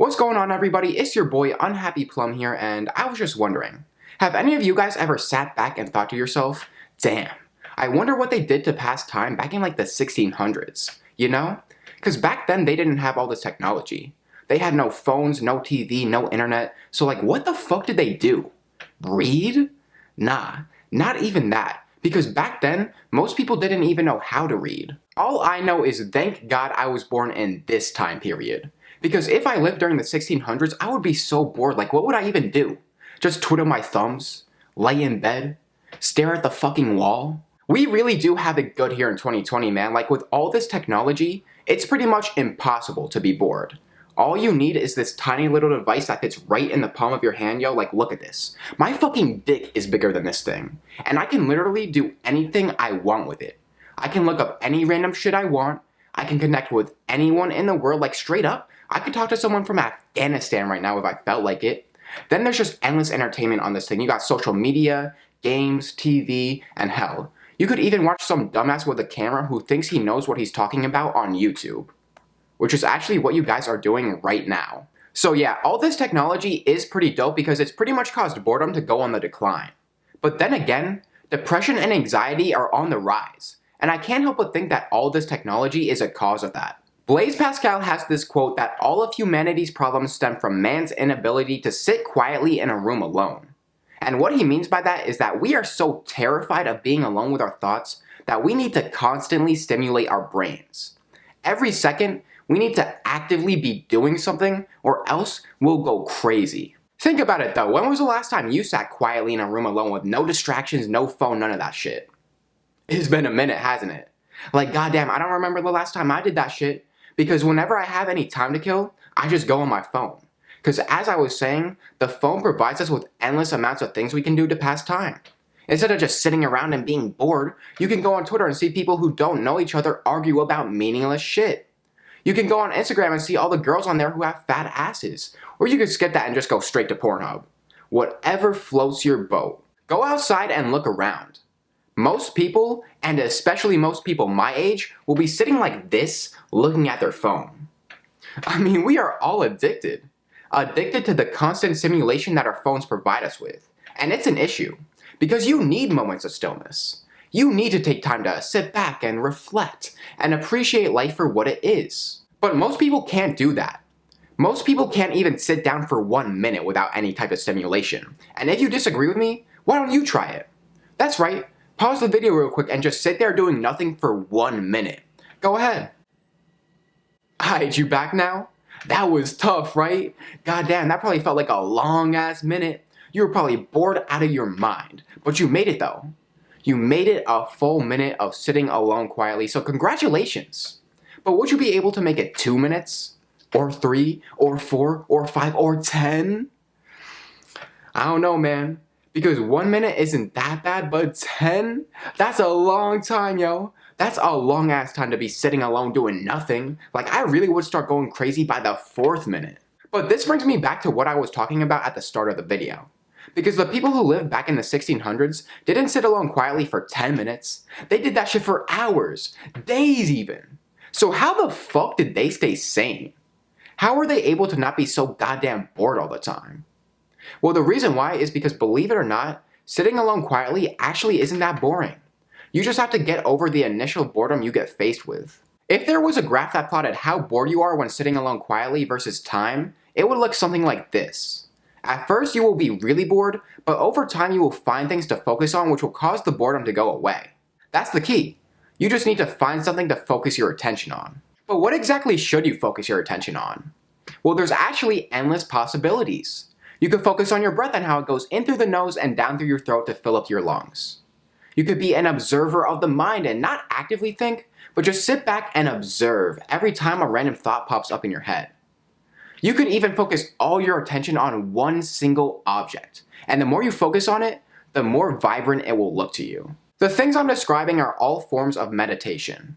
What's going on, everybody? It's your boy Unhappy Plum here, and I was just wondering, have any of you guys ever sat back and thought to yourself, damn, I wonder what they did to pass time back in like the 1600s, you know? Because back then they didn't have all this technology. They had no phones, no TV, no internet, so like what the fuck did they do? Read? Nah, not even that. Because back then, most people didn't even know how to read. All I know is thank God I was born in this time period. Because if I lived during the 1600s, I would be so bored, like what would I even do? Just twiddle my thumbs? Lay in bed? Stare at the fucking wall? We really do have it good here in 2020, man. Like with all this technology, it's pretty much impossible to be bored. All you need is this tiny little device that fits right in the palm of your hand, yo. Like, look at this. My fucking dick is bigger than this thing. And I can literally do anything I want with it. I can look up any random shit I want. I can connect with anyone in the world, like straight up. I could talk to someone from Afghanistan right now if I felt like it. Then there's just endless entertainment on this thing. You got social media, games, TV, and hell, you could even watch some dumbass with a camera who thinks he knows what he's talking about on YouTube. Which is actually what you guys are doing right now. So yeah, all this technology is pretty dope because it's pretty much caused boredom to go on the decline. But then again, depression and anxiety are on the rise. And I can't help but think that all this technology is a cause of that. Blaise Pascal has this quote that all of humanity's problems stem from man's inability to sit quietly in a room alone. And what he means by that is that we are so terrified of being alone with our thoughts that we need to constantly stimulate our brains. Every second, we need to actively be doing something or else we'll go crazy. Think about it though, when was the last time you sat quietly in a room alone with no distractions, no phone, none of that shit? It's been a minute, hasn't it? Like goddamn, I don't remember the last time I did that shit because whenever I have any time to kill, I just go on my phone. Because as I was saying, the phone provides us with endless amounts of things we can do to pass time. Instead of just sitting around and being bored, you can go on Twitter and see people who don't know each other argue about meaningless shit. You can go on Instagram and see all the girls on there who have fat asses. Or you can skip that and just go straight to Pornhub. Whatever floats your boat. Go outside and look around. Most people, and especially most people my age, will be sitting like this, looking at their phone. I mean, we are all addicted. Addicted to the constant stimulation that our phones provide us with. And it's an issue. Because you need moments of stillness. You need to take time to sit back and reflect and appreciate life for what it is. But most people can't do that. Most people can't even sit down for 1 minute without any type of stimulation. And if you disagree with me, why don't you try it? That's right, pause the video real quick and just sit there doing nothing for 1 minute. Go ahead. Alright, you back now? That was tough, right? Goddamn, that probably felt like a long ass minute. You were probably bored out of your mind. But you made it though. You made it a full minute of sitting alone quietly, so congratulations. But would you be able to make it 2 minutes? Or 3? Or 4? Or 5? Or 10? I don't know, man. Because 1 minute isn't that bad, but 10? That's a long time, yo. That's a long ass time to be sitting alone doing nothing. Like, I really would start going crazy by the 4th minute. But this brings me back to what I was talking about at the start of the video. Because the people who lived back in the 1600s didn't sit alone quietly for 10 minutes. They did that shit for hours, days even. So how the fuck did they stay sane? How were they able to not be so goddamn bored all the time? Well, the reason why is because, believe it or not, sitting alone quietly actually isn't that boring. You just have to get over the initial boredom you get faced with. If there was a graph that plotted how bored you are when sitting alone quietly versus time, it would look something like this. At first, you will be really bored, but over time you will find things to focus on which will cause the boredom to go away. That's the key. You just need to find something to focus your attention on. But what exactly should you focus your attention on? Well, there's actually endless possibilities. You could focus on your breath and how it goes in through the nose and down through your throat to fill up your lungs. You could be an observer of the mind and not actively think, but just sit back and observe every time a random thought pops up in your head. You could even focus all your attention on one single object, and the more you focus on it, the more vibrant it will look to you. The things I'm describing are all forms of meditation.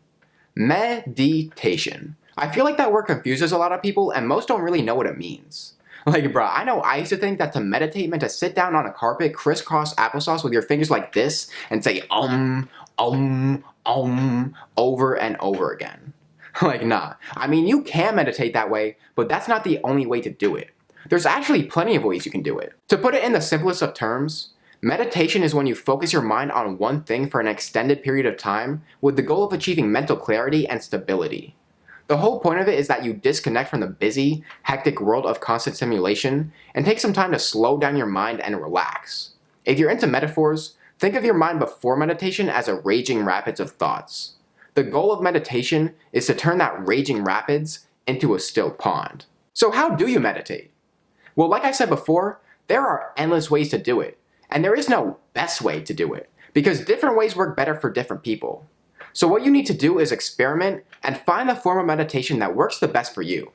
Meditation. I feel like that word confuses a lot of people, and most don't really know what it means. Like, bruh, I know I used to think that to meditate meant to sit down on a carpet, crisscross applesauce with your fingers like this, and say over and over again. Like, nah. I mean, you can meditate that way, but that's not the only way to do it. There's actually plenty of ways you can do it. To put it in the simplest of terms, meditation is when you focus your mind on one thing for an extended period of time with the goal of achieving mental clarity and stability. The whole point of it is that you disconnect from the busy, hectic world of constant stimulation and take some time to slow down your mind and relax. If you're into metaphors, think of your mind before meditation as a raging rapids of thoughts. The goal of meditation is to turn that raging rapids into a still pond. So how do you meditate? Well, like I said before, there are endless ways to do it, and there is no best way to do it, because different ways work better for different people. So what you need to do is experiment and find the form of meditation that works the best for you.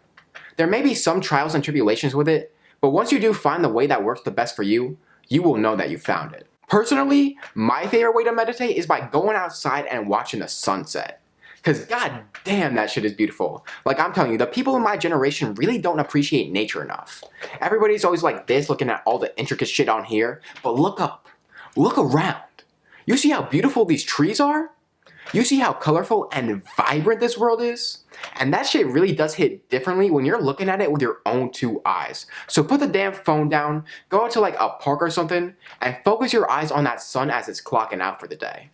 There may be some trials and tribulations with it, but once you do find the way that works the best for you, you will know that you found it. Personally, my favorite way to meditate is by going outside and watching the sunset. Cause god damn, that shit is beautiful. Like, I'm telling you, the people in my generation really don't appreciate nature enough. Everybody's always like this, looking at all the intricate shit on here, but look up, look around. You see how beautiful these trees are? You see how colorful and vibrant this world is? And that shit really does hit differently when you're looking at it with your own two eyes. So put the damn phone down, go out to like a park or something, and focus your eyes on that sun as it's clocking out for the day.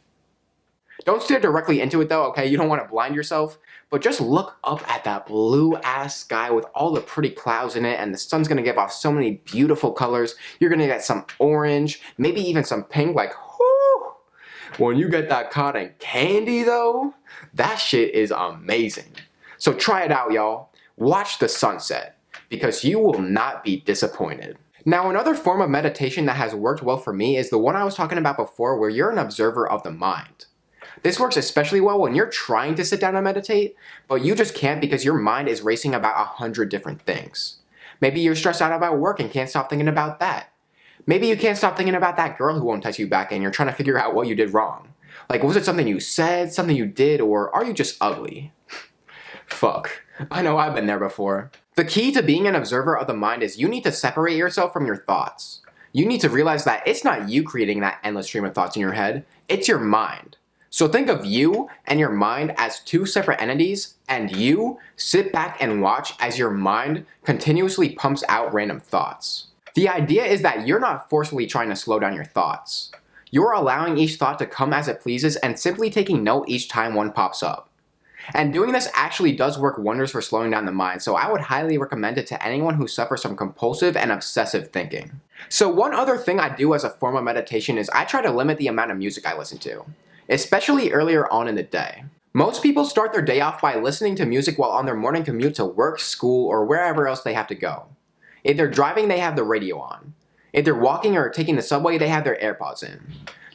Don't stare directly into it though, okay? You don't want to blind yourself, but just look up at that blue ass sky with all the pretty clouds in it, and the sun's gonna give off so many beautiful colors. You're gonna get some orange, maybe even some pink, like, whoo! When you get that cotton candy though, that shit is amazing. So try it out, y'all. Watch the sunset, because you will not be disappointed. Now, another form of meditation that has worked well for me is the one I was talking about before, where you're an observer of the mind. This works especially well when you're trying to sit down and meditate, but you just can't because your mind is racing about 100 different things. Maybe you're stressed out about work and can't stop thinking about that. Maybe you can't stop thinking about that girl who won't text you back and you're trying to figure out what you did wrong. Like, was it something you said, something you did, or are you just ugly? Fuck. I know I've been there before. The key to being an observer of the mind is you need to separate yourself from your thoughts. You need to realize that it's not you creating that endless stream of thoughts in your head, it's your mind. So think of you and your mind as two separate entities, and you sit back and watch as your mind continuously pumps out random thoughts. The idea is that you're not forcefully trying to slow down your thoughts. You're allowing each thought to come as it pleases and simply taking note each time one pops up. And doing this actually does work wonders for slowing down the mind, so I would highly recommend it to anyone who suffers from compulsive and obsessive thinking. So one other thing I do as a form of meditation is I try to limit the amount of music I listen to, especially earlier on in the day. Most people start their day off by listening to music while on their morning commute to work, school, or wherever else they have to go. If they're driving, they have the radio on. If they're walking or taking the subway, they have their AirPods in.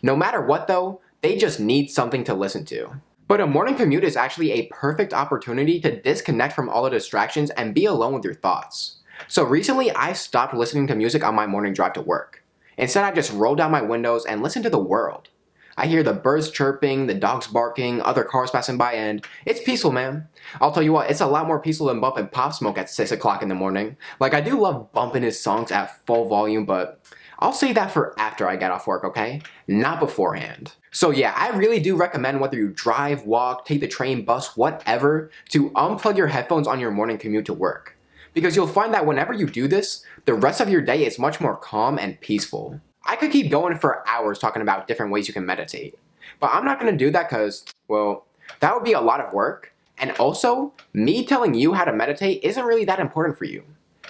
No matter what though, they just need something to listen to. But a morning commute is actually a perfect opportunity to disconnect from all the distractions and be alone with your thoughts. So recently, I stopped listening to music on my morning drive to work. Instead, I just roll down my windows and listen to the world. I hear the birds chirping, the dogs barking, other cars passing by, and it's peaceful, man. I'll tell you what, it's a lot more peaceful than bumping Pop Smoke at 6 o'clock in the morning. Like, I do love bumping his songs at full volume, but I'll save that for after I get off work, okay? Not beforehand. So yeah, I really do recommend whether you drive, walk, take the train, bus, whatever, to unplug your headphones on your morning commute to work. Because you'll find that whenever you do this, the rest of your day is much more calm and peaceful. I could keep going for hours talking about different ways you can meditate, but I'm not going to do that because, well, that would be a lot of work, and also, me telling you how to meditate isn't really that important for you.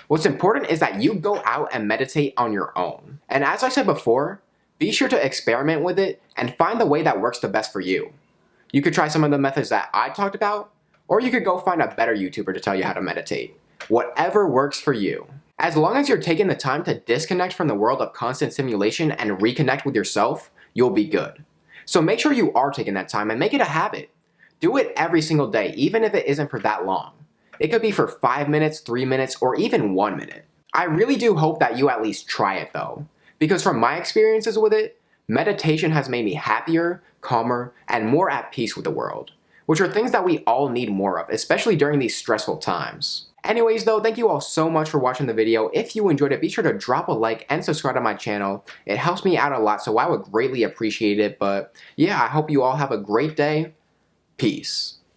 What's important is that you go out and meditate on your own. And as I said before, be sure to experiment with it and find the way that works the best for you. You could try some of the methods that I talked about, or you could go find a better YouTuber to tell you how to meditate. Whatever works for you. As long as you're taking the time to disconnect from the world of constant stimulation and reconnect with yourself, you'll be good. So make sure you are taking that time and make it a habit. Do it every single day, even if it isn't for that long. It could be for 5 minutes, 3 minutes, or even 1 minute. I really do hope that you at least try it though, because from my experiences with it, meditation has made me happier, calmer, and more at peace with the world, which are things that we all need more of, especially during these stressful times. Anyways though, thank you all so much for watching the video. If you enjoyed it, be sure to drop a like and subscribe to my channel. It helps me out a lot, so I would greatly appreciate it. But yeah, I hope you all have a great day. Peace.